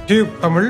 Tube Tamil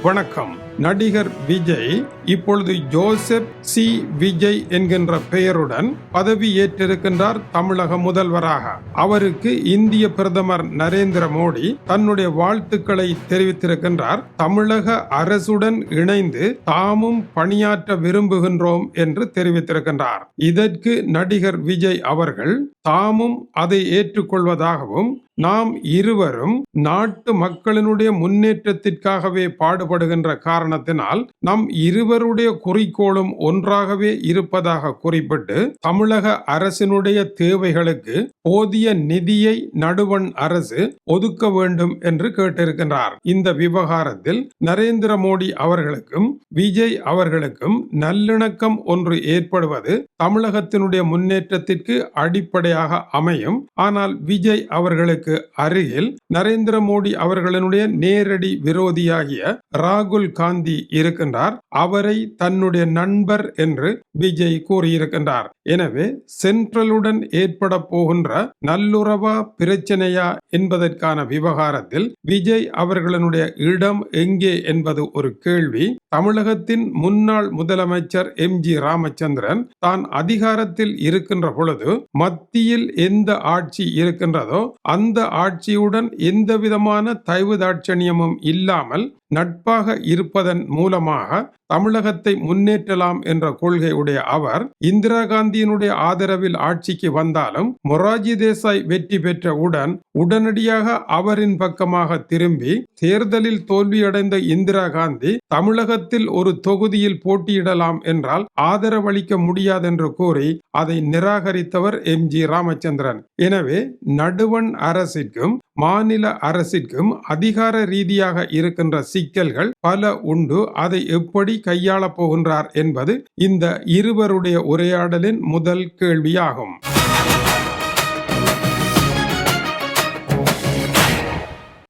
வணக்கம். நடிகர் விஜய் இப்பொழுது ஜோசப் சி விஜய் என்கின்ற பெயருடன் பதவி ஏற்றிருக்கின்றார் தமிழக முதல்வராக. அவருக்கு இந்திய பிரதமர் நரேந்திர மோடி தன்னுடைய வாழ்த்துக்களை தெரிவித்திருக்கின்றார். தமிழக அரசுடன் இணைந்து தாமும் பணியாற்ற விரும்புகின்றோம் என்று தெரிவித்திருக்கின்றார். இதற்கு நடிகர் விஜய் அவர்கள் தாமும் அதை ஏற்றுக்கொள்வதாகவும் நாம் இருவரும் நாட்டு மக்களினுடைய முன்னேற்றத்திற்காகவே பாடுபடுகின்ற காரணத்தினால் நம் இருவருடைய குறிக்கோளும் ஒன்றாகவே இருப்பதாக குறிப்பிட்டு தமிழக அரசினுடைய தேவைகளுக்கு போதிய நிதியை நடுவண் அரசு ஒதுக்க வேண்டும் என்று கேட்டிருக்கின்றார். இந்த விவகாரத்தில் நரேந்திர மோடி அவர்களுக்கும் விஜய் அவர்களுக்கும் நல்லிணக்கம் ஒன்று ஏற்படுவது தமிழகத்தினுடைய முன்னேற்றத்திற்கு அடிப்படையாக அமையும். ஆனால் விஜய் அவர்களுக்கு அருகில் நரேந்திர மோடி அவர்களுடைய நேரடி விரோதியாகிய ராகுல் காந்தி இருக்கின்றார். அவரை தன்னுடைய நண்பர் என்று விஜய் கூறியிருக்கின்றார். எனவே சென்ட்ரலுடன் ஏற்பட போகின்ற நல்லுறவா பிரச்சனையா என்பதற்கான விவகாரத்தில் விஜய் அவர்களுடைய இடம் எங்கே என்பது ஒரு கேள்வி. தமிழகத்தின் முன்னாள் முதலமைச்சர் எம்.ஜி. ராமச்சந்திரன் தான் அதிகாரத்தில் இருக்கின்ற பொழுது மத்தியில் எந்த ஆட்சி இருக்கின்றதோ அந்த ஆட்சியுடன் எந்த விதமான தயவு தாட்சணியமும் இல்லாமல் நட்பாக இருப்பதன் மூலமாக தமிழகத்தை முன்னேற்றலாம் என்ற கொள்கை உடைய அவர் இந்திரா காந்தியினுடைய ஆதரவில் ஆட்சிக்கு வந்தாலும் மொரார்ஜி தேசாய் வெற்றி பெற்றவுடன் உடனடியாக அவரின் பக்கமாக திரும்பி தேர்தலில் தோல்வியடைந்த இந்திரா காந்தி தமிழகத்தில் ஒரு தொகுதியில் போட்டியிடலாம் என்றால் ஆதரவளிக்க முடியாதென்று கூறி அதை நிராகரித்தவர் எம்.ஜி. ராமச்சந்திரன். எனவே நடுவண் அரசிற்கும் மாநில அரசிற்கும் அதிகார ரீதியாக இருக்கின்ற சிக்கல்கள் பல உண்டு. அதை எப்படி கையாளப் போகின்றார் என்பது இந்த இருவருடைய உரையாடலின் முதல் கேள்வியாகும்.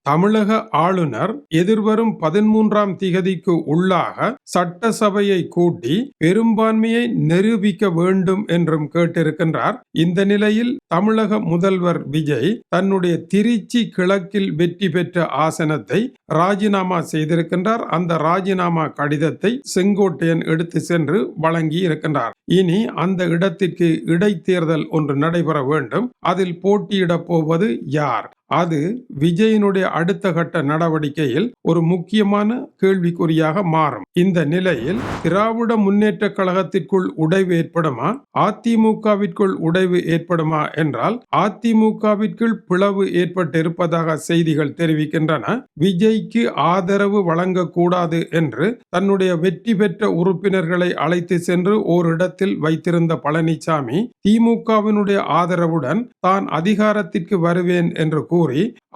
தமிழக ஆளுநர் எதிர்வரும் 13ஆம் திகதிக்கு உள்ளாக சட்டசபையை கூட்டி பெரும்பான்மையை நிரூபிக்க வேண்டும் என்றும் கேட்டிருக்கின்றார். இந்த நிலையில் தமிழக முதல்வர் விஜய் தன்னுடைய திருச்சி கிழக்கில் வெற்றி பெற்ற ஆசனத்தை ராஜினாமா செய்திருக்கின்றார். அந்த ராஜினாமா கடிதத்தை செங்கோட்டையன் எடுத்து சென்று வழங்கி இருக்கின்றார். இனி அந்த இடத்திற்கு இடைத்தேர்தல் ஒன்று நடைபெற வேண்டும். அதில் போட்டியிடப் போவது யார்? அது விஜயினுடைய அடுத்த கட்ட நடவடிக்கையில் ஒரு முக்கியமான கேள்விக்குறியாக மாறும். இந்த நிலையில் திராவிட முன்னேற்ற கழகத்திற்குள் உடைவு ஏற்படுமா, அதிமுகவிற்குள் உடைவு ஏற்படுமா என்றால் அதிமுகவிற்குள் பிளவு ஏற்பட்டிருப்பதாக செய்திகள் தெரிவிக்கின்றன. விஜய்க்கு ஆதரவு வழங்கக்கூடாது என்று தன்னுடைய வெற்றி பெற்ற உறுப்பினர்களை அழைத்து சென்று ஓரிடத்தில் வைத்திருந்த பழனிசாமி திமுகவினுடைய ஆதரவுடன் தான் அதிகாரத்திற்கு வருவேன் என்று கூறி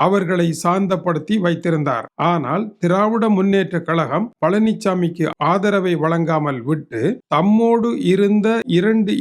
அவர்களை சாந்தப்படுத்தி வைத்திருந்தார். ஆனால் திராவிட முன்னேற்ற கழகம் பழனிசாமிக்கு ஆதரவை வழங்காமல் விட்டு தம்மோடு இருந்த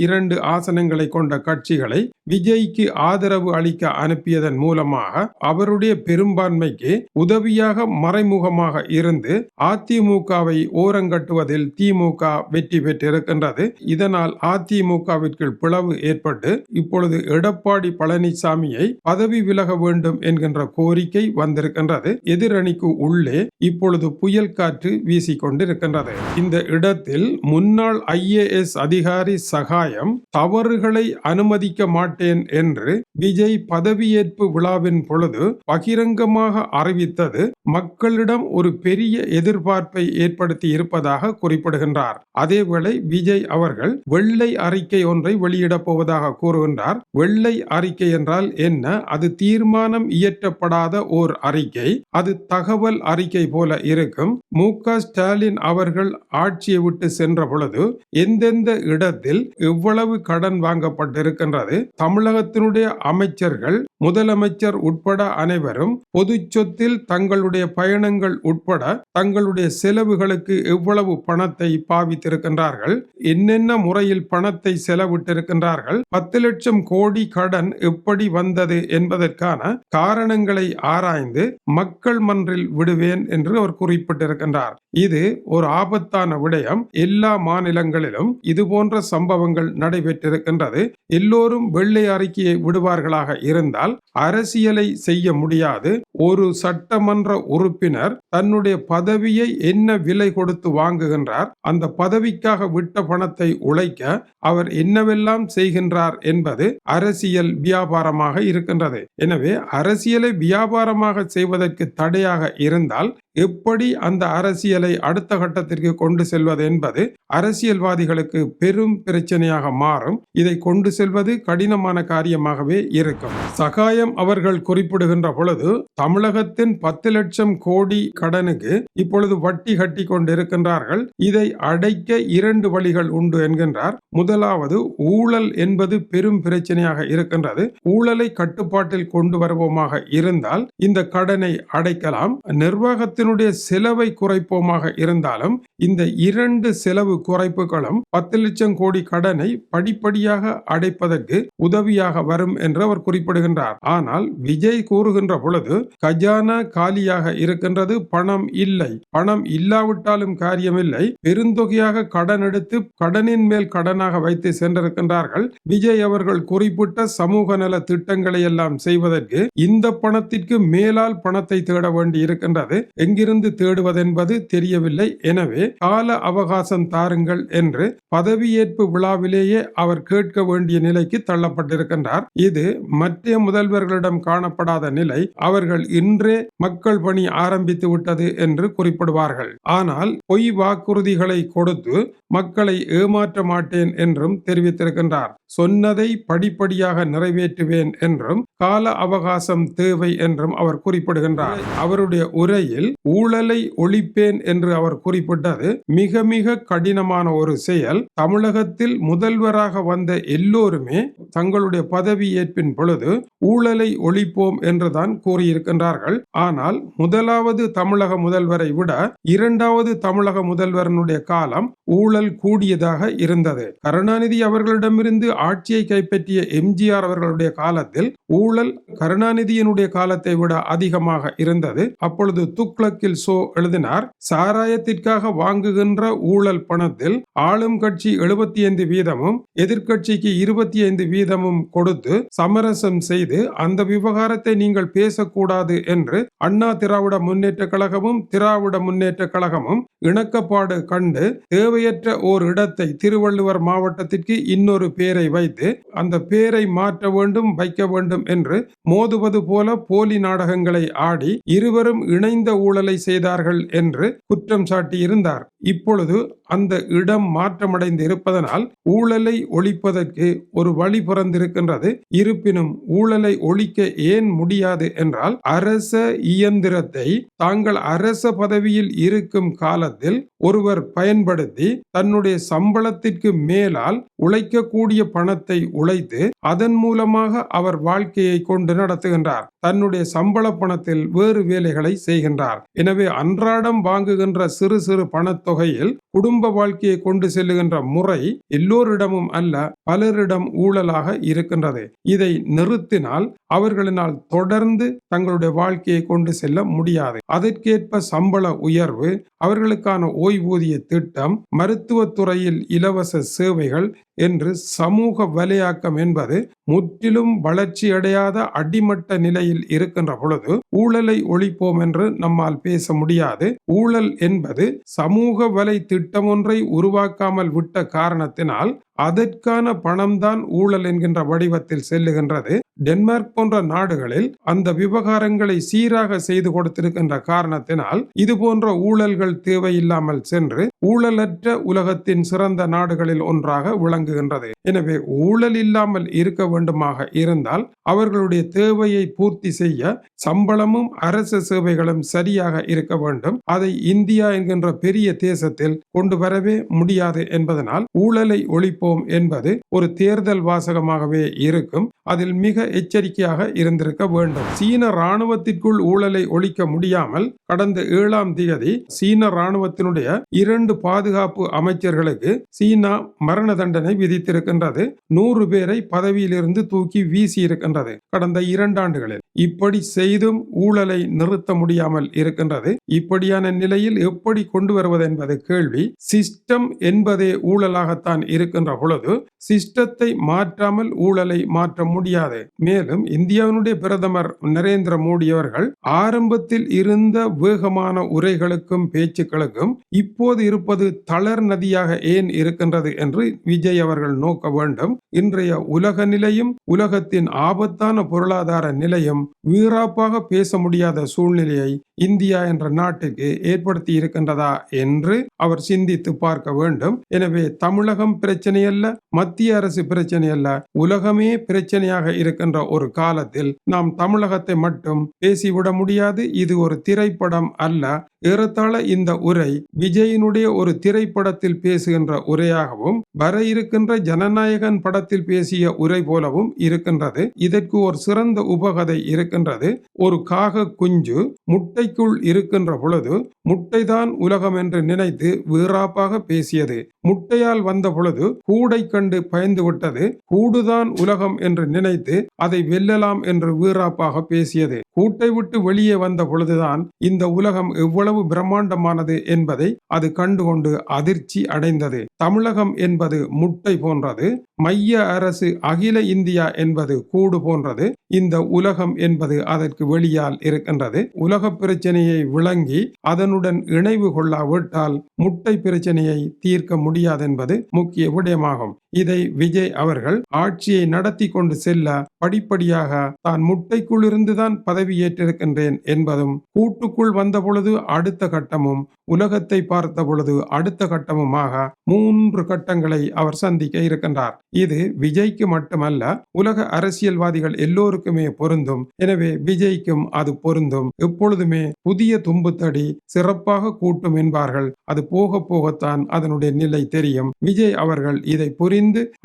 இரண்டு ஆசனங்களை கொண்ட கட்சிகளை விஜய்க்கு ஆதரவு அளிக்க அனுப்பியதன் மூலமாக அவருடைய பெரும்பான்மைக்கு உதவியாக மறைமுகமாக இருந்து அதிமுகவை ஓரங்கட்டுவதில் திமுக வெற்றி பெற்றிருக்கின்றது. இதனால் அதிமுகவிற்குள் பிளவு ஏற்பட்டு இப்பொழுது எடப்பாடி பழனிசாமியை பதவி விலக வேண்டும் என்கின்ற கோரிக்கை வந்திருக்கின்றது. எதிரணிக்கு உள்ளே இப்பொழுது புயல் காற்று வீசிக்கொண்டிருக்கின்றது. இந்த இடத்தில் முன்னாள் IAS அதிகாரி சகாயம் தவறுகளை அனுமதிக்க மாட்டேன் என்று விஜய் பதவியேற்பு விழாவின் பொழுது பகிரங்கமாக அறிவித்தது மக்களிடம் ஒரு பெரிய எதிர்பார்ப்பை ஏற்படுத்தி இருப்பதாக குறிப்பிடுகின்றார். அதேவேளை விஜய் அவர்கள் வெள்ளை அறிக்கை ஒன்றை வெளியிடப் போவதாக கூறுகின்றார். வெள்ளை அறிக்கை என்றால் என்ன? அது தீர்மானம் இயற்றப்படாத ஓர் அறிக்கை. அது தகவல் அறிக்கை போல இருக்கும். மு.க. ஸ்டாலின் அவர்கள் ஆட்சியை விட்டு சென்ற பொழுது எந்தெந்த இடத்தில் எவ்வளவு கடன் வாங்கப்பட்டிருக்கின்றது, தமிழகத்தினுடைய அமைச்சர்கள் முதலமைச்சர் உட்பட அனைவரும் பொது சொத்தில் தங்களுடைய பயணங்கள் உட்பட தங்களுடைய செலவுகளுக்கு எவ்வளவு பணத்தை பாவித்திருக்கின்றார்கள், என்னென்ன முறையில் பணத்தை செலவிட்டிருக்கின்றார்கள், 10 லட்சம் கோடி கடன் எப்படி வந்தது என்பதற்கான காரணங்களை ஆராய்ந்து மக்கள் மன்றில் விடுவேன் என்று அவர் குறிப்பிட்டிருக்கின்றார். இது ஒரு ஆபத்தான விடயம். எல்லா மாநிலங்களிலும் இது போன்ற சம்பவங்கள் நடைபெற்றிருக்கின்றது. எல்லோரும் வெள்ளை அறிக்கையை விடுவார்களாக இருந்தால் அரசியலை செய்ய முடியாது. ஒரு சட்டமன்ற உறுப்பினர் தன்னுடைய பதவியை என்ன விலை கொடுத்து வாங்குகின்றார், அந்த பதவிக்காக விட்ட பணத்தை உழைக்க அவர் என்னவெல்லாம் செய்கின்றார் என்பது அரசியல் வியாபாரமாக இருக்கின்றது. எனவே அரசியலை வியாபாரமாக செய்வதற்கு தடையாக இருந்தால் எப்படி அந்த அரசியலை அடுத்த கட்டத்திற்கு கொண்டு செல்வது என்பது அரசியல்வாதிகளுக்கு பெரும் பிரச்சனையாக மாறும். இதை கொண்டு செல்வது கடினமான காரியமாகவே இருக்கும். சகாயம் அவர்கள் குறிப்பிடுகின்ற பொழுது தமிழகத்தின் 10 லட்சம் கோடி கடனுக்கு இப்பொழுது வட்டி கட்டி கொண்டிருக்கின்றார்கள். இதை அடைக்க 2 வழிகள் உண்டு என்கின்றார். முதலாவது, ஊழல் என்பது பெரும் பிரச்சனையாக இருக்கின்றது. ஊழலை கட்டுப்பாட்டில் கொண்டு வருவோமாக இருந்தால் இந்த கடனை அடைக்கலாம். நிர்வாகத்தினுடைய செலவை குறைப்போமாக இருந்தாலும் இந்த 2 செலவு குறைப்புகளும் 10 லட்சம் கோடி கடனை படிப்படியாக அடைப்பதற்கு உதவியாக வரும் என்று அவர் குறிப்பிடுகின்றார். ஆனால் விஜய் கூறுகின்ற பொழுது கஜானா காலியாக இருக்கின்றது, பணம் இல்லை. பணம் இல்லாவிட்டாலும் காரியமில்லை, பெருந்தொகையாக கடன் எடுத்து கடனின் மேல் கடனாக வைத்து சென்றிருக்கின்றார்கள். விஜய் அவர்கள் குறிப்பிட்ட சமூக நல திட்டங்களை எல்லாம் செய்வதற்கு இந்த பணத்திற்கு மேலால் பணத்தை தேட வேண்டி இருக்கின்றது. எங்கிருந்து தேடுவதென்பது தெரியவில்லை. எனவே கால அவகாசம் தாருங்கள் என்று பதவியேற்பு விழாவிலேயே அவர் கேட்க வேண்டிய நிலைக்கு தள்ளப்பட்டிருக்கின்றார். இது மற்ற முதல்வர்களிடம் காணப்படாத நிலை. அவர்கள் இன்றே மக்கள் பணி ஆரம்பித்து விட்டது என்று குறிப்பிடுவார்கள். ஆனால் பொய் வாக்குறுதிகளை கொடுத்து மக்களை ஏமாற்ற மாட்டேன் என்றும் தெரிவித்திருக்கின்றார். சொன்னதை படிப்படியாக நிறைவேற்றுவேன் என்றும் கால அவகாசம் தேவை என்றும் அவர் குறிப்பிடுகின்றார். அவருடைய உரையில் ஊழலை ஒழிப்பேன் என்று அவர் குறிப்பிட்டது மிக மிக கடினமான ஒரு செயல். தமிழகத்தில் முதல்வராக வந்த எல்லோருமே தங்களுடைய பதவி ஏற்பின் பொழுது ஊழலை ஒழிப்போம் என்றுதான் கூறியிருக்கின்றார்கள். ஆனால் முதலாவது தமிழக முதல்வரை விட 2வது தமிழக முதல்வரனுடைய காலம் ஊழல் கூடியதாக இருந்தது. கருணாநிதி அவர்களிடமிருந்து ஆட்சியை கைப்பற்றிய எம்ஜிஆர் அவர்களுடைய காலத்தில் ஊழல் கருணாநிதியினுடைய காலத்தை விட அதிகமாக இருந்தது. அப்பொழுது துக்ளக்கில் சோ எழுதினார், சாராயத்திற்காக வாங்குகின்ற ஊழல் பணத்தில் ஆளும் கட்சி 75 வீதமும் எதிர்கட்சிக்கு 25 வீதமும் கொடுத்து சமரசம் செய்து அந்த விவகாரத்தை நீங்கள் பேசக்கூடாது என்று அண்ணா திராவிட முன்னேற்ற கழகமும் திராவிட முன்னேற்ற கழகமும் இணக்கப்பாடு கண்டு தேவையற்ற ஓர் இடத்தை திருவள்ளுவர் மாவட்டத்திற்கு இன்னொரு பேரை வைத்து அந்த பேரை மாற்ற வேண்டும் வைக்க வேண்டும் என்று மோதுவது போல போலி நாடகங்களை ஆடி இருவரும் இணைந்த ஊழலை செய்தார்கள் என்று குற்றம் சாட்டி இருந்தார். இப்பொழுது அந்த இடம் மாற்றமடைந்து இருப்பதனால் ஊழலை ஒழிப்பதற்கு ஒரு வழி பிறந்திருக்கின்றது. இருப்பினும் ஊழலை ஒழிக்க ஏன் முடியாது என்றால் அரச இயந்திரத்தை தாங்கள் அரச பதவியில் இருக்கும் காலத்தில் ஒருவர் பயன்படுத்தி தன்னுடைய சம்பளத்திற்கு மேலால் உழைக்கக்கூடிய பணத்தை உழைத்து அதன் மூலமாக அவர் வாழ்க்கையை கொண்டு நடத்துகின்றார். தன்னுடைய சம்பள பணத்தில் வேறு வேலைகளை செய்கின்றார். எனவே அன்றாடம் வாங்குகின்ற சிறு சிறு பணத்தொகையில் குடும்ப வாழ்க்கையை கொண்டு செல்லுகின்ற முறை எல்லோரிடமும் அல்ல, பலரிடம் ஊழலாக இருக்கின்றது. இதை நிறுத்தினால் அவர்களினால் தொடர்ந்து தங்களுடைய வாழ்க்கையை கொண்டு செல்ல முடியாது. அதற்கேற்ப சம்பள உயர்வு, அவர்களுக்கான ஓய்வூதிய திட்டம், மருத்துவத்துறையில் இலவச சேவைகள் என்று சமூக வலையாக்கம் என்பது முற்றிலும் வளர்ச்சி அடையாத அடிமட்ட நிலையில் இருக்கின்ற பொழுது ஊழலை ஒழிப்போம் என்று நம்மால் பேச முடியாது. ஊழல் என்பது சமூக வலை திட்டம் ஒன்றை உருவாக்காமல் விட்ட காரணத்தினால் அதற்கான பணம்தான் ஊழல் என்கின்ற வடிவத்தில் செல்லுகின்றது. டென்மார்க் போன்ற நாடுகளில் அந்த விவகாரங்களை சீராக செய்து கொடுத்திருக்கின்ற காரணத்தினால் இது போன்ற ஊழல்கள் தேவையில்லாமல் சென்று ஊழலற்ற உலகத்தின் சிறந்த நாடுகளில் ஒன்றாக விளங்குகின்றது. எனவே ஊழல் இல்லாமல் இருக்க வேண்டுமாக இருந்தால் அவர்களுடைய தேவையை பூர்த்தி செய்ய சம்பளமும் அரசு சேவைகளும் சரியாக இருக்க வேண்டும். அதை இந்தியா என்கின்ற பெரிய தேசத்தில் கொண்டு வரவே முடியாது என்பதனால் ஊழலை ஒழிப்பது கேட்போம் என்பது ஒரு தேர்தல் வாசகமாகவே இருக்கும். அதில் மிக எச்சரிக்கையாக இருந்திருக்க வேண்டும். சீன ராணுவத்திற்குள் ஊழலை ஒழிக்க முடியாமல் கடந்த 7ஆம் தேதி சீன ராணுவத்தினுடைய 2 பாதுகாப்பு அமைச்சர்களுக்கு சீனா மரண தண்டனை விதித்திருக்கின்றது. 100 பேரை பதவியிலிருந்து தூக்கி வீசி இருக்கின்றது கடந்த 2 ஆண்டுகளில். இப்படி செய்தும் ஊழலை நிறுத்த முடியாமல் இருக்கின்றது. இப்படியான நிலையில் எப்படி கொண்டு வருவது என்பது கேள்வி. சிஸ்டம் என்பதே ஊழலாகத்தான் இருக்கின்ற பொழுது சிஸ்டத்தை மாற்றாமல் ஊழலை மாற்ற முடியாது. மேலும் இந்தியாவினுடைய பிரதமர் நரேந்திர மோடி அவர்கள் ஆரம்பத்தில் இருந்த வேகமான உரைகளுக்கும் பேச்சுக்களுக்கும் இப்போது இருப்பது தளர் நதியாக ஏன் இருக்கின்றது என்று விஜய் அவர்கள் நோக்க வேண்டும். இன்றைய உலக நிலையும் உலகத்தின் ஆபத்தான பொருளாதார நிலையும் வீராப்பாக பேச முடியாத சூழ்நிலையை இந்தியா என்ற நாட்டுக்கு ஏற்படுத்தி இருக்கின்றதா என்று அவர் சிந்தித்து பார்க்க வேண்டும். எனவே தமிழகம் பிரச்சனை அல்ல, மத்திய அரசு பிரச்சனை அல்ல, உலகமே பிரச்சனையாக இருக்கின்ற ஒரு காலத்தில் நாம் தமிழகத்தை மட்டும் பேசிவிட முடியாது. இது ஒரு திரைப்படம் அல்ல. ஏறத்தாழ இந்த உரை விஜயினுடைய ஒரு திரைப்படத்தில் பேசுகின்ற உரையாகவும் வர இருக்கின்ற ஜனநாயகன் படத்தில் பேசிய உரை போலவும் இருக்கின்றது. இதற்கு ஒரு சிறந்த உபகதை இருக்கின்றது. ஒரு காக குஞ்சு முட்டைக்குள் இருக்கின்ற பொழுது முட்டைதான் உலகம் என்று நினைத்து வீராப்பாக பேசியது. முட்டையால் வந்த பொழுது கூடை கண்டு பயந்து விட்டது. கூடுதான் உலகம் என்று நினைத்து அதை வெல்லலாம் என்று வீராப்பாக பேசியது. கூட்டை விட்டு வெளியே வந்த பொழுதுதான் இந்த உலகம் எவ்வளவு பிரம்மாண்டமானது என்பதை அது கண்டுகொண்டு அதிர்ச்சி அடைந்தது. தமிழகம் என்பது முட்டை போன்றது, மைய அரசு அகில இந்தியா என்பது கூடு போன்றது, இந்த உலகம் என்பது அதற்கு வெளியால் இருக்கின்றது. உலக பிரச்சனையை விளங்கி அதனுடன் இணைவு கொள்ளாவிட்டால் முட்டை பிரச்சனையை தீர்க்க முடியாது என்பது முக்கிய விடயமாகும். இதை விஜய் அவர்கள் ஆட்சியை நடத்தி கொண்டு செல்ல படிப்படியாக தான் முட்டைக்குள் இருந்துதான் பதவியேற்றிருக்கின்றேன் என்பதும், கூட்டுக்குள் வந்த பொழுது அடுத்த கட்டமும், உலகத்தை பார்த்த பொழுது அடுத்த கட்டமுமாக 3 கட்டங்களை அவர் சந்திக்க இருக்கின்றார். இது விஜய்க்கு மட்டுமல்ல, உலக அரசியல்வாதிகள் எல்லோருக்குமே பொருந்தும். எனவே விஜய்க்கும் அது பொருந்தும். எப்பொழுதுமே புதிய தும்புத்தடி சிறப்பாக கூட்டும் என்பார்கள். அது போக போகத்தான் அதனுடைய நிலை தெரியும். விஜய் அவர்கள் இதை புரிந்து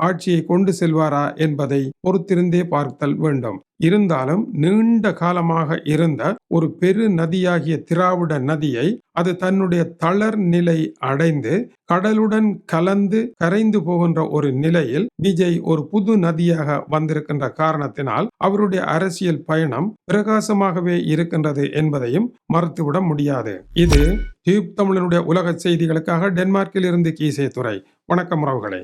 ஆட்சியை கொண்டு செல்வாரா என்பதை பொறுத்திருந்தே பார்த்தல் வேண்டும். இருந்தாலும் நீண்ட காலமாக இருந்த ஒரு பெரு நதியாகிய திராவிட நதியை அது தன்னுடைய தளர் நிலை அடைந்து கடலுடன் கலந்து கரைந்து போகின்ற ஒரு நிலையில் விஜய் ஒரு புது நதியாக வந்திருக்கின்ற காரணத்தினால் அவருடைய அரசியல் பயணம் பிரகாசமாகவே இருக்கின்றது என்பதையும் மறுத்துவிட முடியாது. இது டியூப் தமிழனுடைய உலக செய்திகளுக்காக டென்மார்க்கில் இருந்து கீசே துரை. வணக்கம் உறவுகளே.